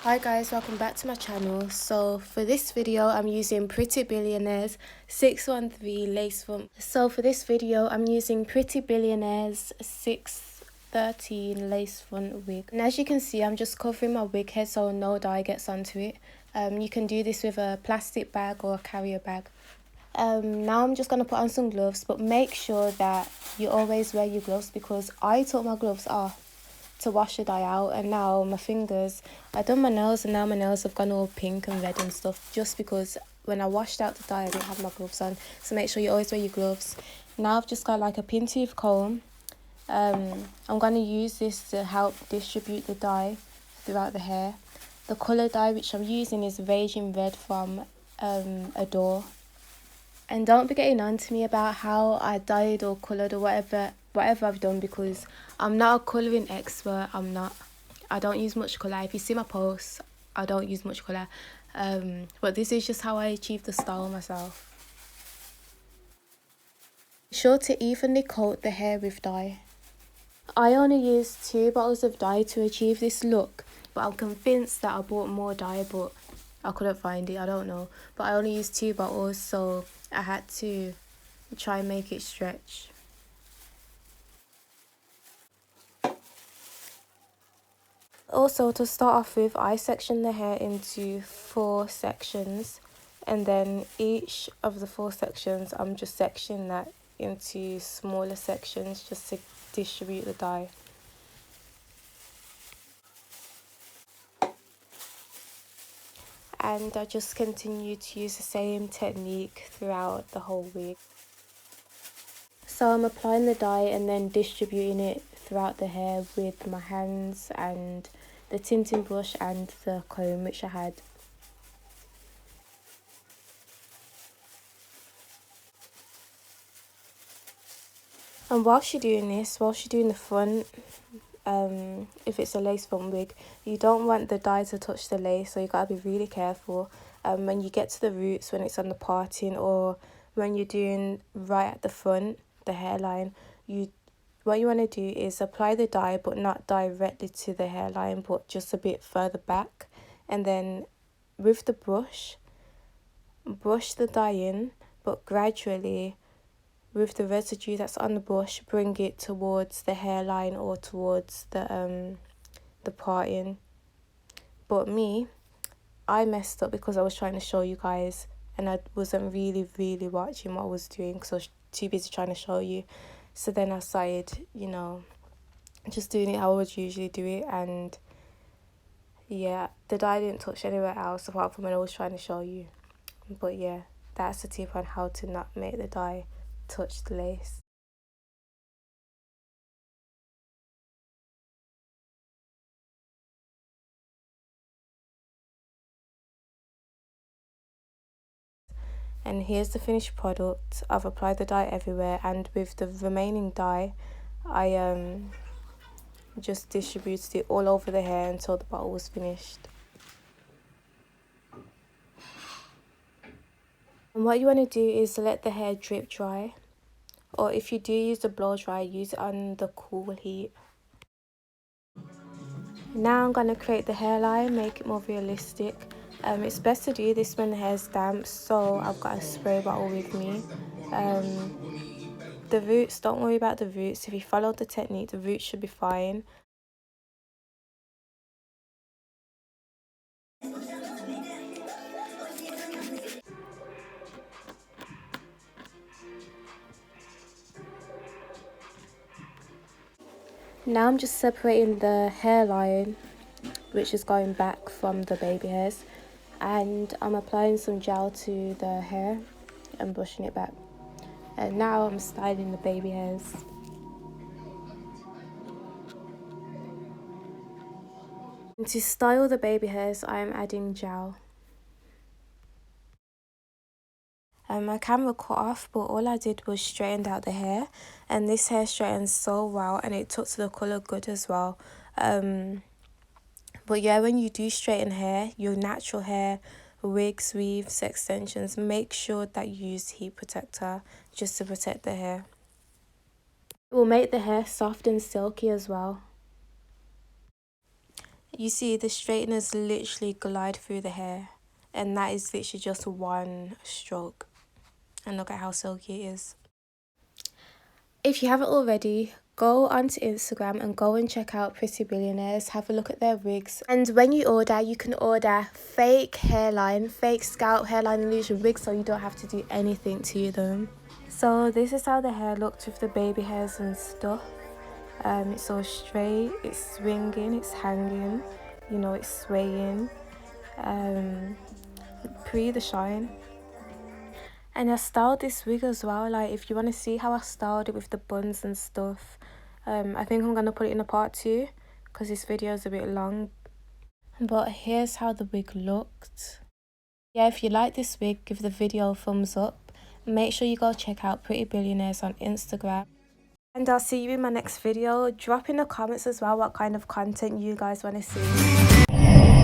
Hi guys, welcome back to my channel. So for this video I'm using Pretty Billionaires 613 lace front. So for this video I'm using Pretty Billionaires 613 lace front wig. And as you can see, I'm just covering my wig head so no dye gets onto it. You can do this with a plastic bag or a carrier bag. Now I'm just going to put on some gloves, but make sure that you always wear your gloves because I took my gloves off to wash the dye out, and now my fingers, I done my nails and now my nails have gone all pink and red and stuff just because when I washed out the dye I didn't have my gloves on. So make sure you always wear your gloves. Now I've just got like a pin tooth comb. I'm going to use this to help distribute the dye throughout the hair. The colour dye which I'm using is Raging Red from Adore. And don't be getting on to me about how I dyed or coloured or whatever I've done, because I'm not a colouring expert. I don't use much colour. If you see my posts, I don't use much colour. But this is just how I achieve the style myself. Be sure to evenly coat the hair with dye. I only used 2 bottles of dye to achieve this look, but I'm convinced that I bought more dye, but I couldn't find it, I don't know. But I only used 2 bottles, so I had to try and make it stretch. Also, to start off with, I section the hair into 4 sections, and then each of the 4 sections I'm just sectioning that into smaller sections just to distribute the dye. And I just continue to use the same technique throughout the whole wig. So I'm applying the dye and then distributing it throughout the hair with my hands and the tinting brush and the comb which I had. And whilst you're doing this, whilst you're doing the front, if it's a lace front wig, you don't want the dye to touch the lace, so you gotta be really careful. When you get to the roots, when it's on the parting, or when you're doing right at the front, the hairline, what you want to do is apply the dye, but not directly to the hairline, but just a bit further back, and then with the brush the dye in, but gradually with the residue that's on the brush, bring it towards the hairline or towards the parting. But me, I messed up because I was trying to show you guys and I wasn't really watching what I was doing because I was too busy trying to show you. So then I started, just doing it how I would usually do it, and yeah, the dye didn't touch anywhere else apart from when I was trying to show you. But yeah, that's the tip on how to not make the dye touch the lace. And here's the finished product. I've applied the dye everywhere, and with the remaining dye I just distributed it all over the hair until the bottle was finished. And what you want to do is let the hair drip dry, or if you do use the blow dry, use it on the cool heat. Now I'm going to create the hairline, make it more realistic. It's best to do this when the hair's damp, so I've got a spray bottle with me. The roots, don't worry about the roots. If you follow the technique, the roots should be fine. Now I'm just separating the hairline, which is going back from the baby hairs, and I'm applying some gel to the hair and brushing it back. And now I'm styling the baby hairs. And to style the baby hairs, I am adding gel. My camera cut off, but all I did was straightened out the hair, and this hair straightens so well, and it took to the colour good as well. But yeah, when you do straighten hair, your natural hair, wigs, weaves, extensions, make sure that you use heat protector just to protect the hair. It will make the hair soft and silky as well. You see the straighteners literally glide through the hair, and that is literally just one stroke. And look at how silky it is. If you haven't already, go onto Instagram and go and check out Pretty Billionaires. Have a look at their wigs. And when you order, you can order fake hairline, fake scalp hairline illusion wigs, so you don't have to do anything to them. So this is how the hair looked with the baby hairs and stuff. It's all straight, it's swinging, it's hanging, you know, it's swaying. Pre the shine. And I styled this wig as well, like if you want to see how I styled it with the buns and stuff. I think I'm going to put it in a part 2 because this video is a bit long. But here's how the wig looked. Yeah, if you like this wig, give the video a thumbs up. Make sure you go check out Pretty Billionaires on Instagram. And I'll see you in my next video. Drop in the comments as well what kind of content you guys want to see.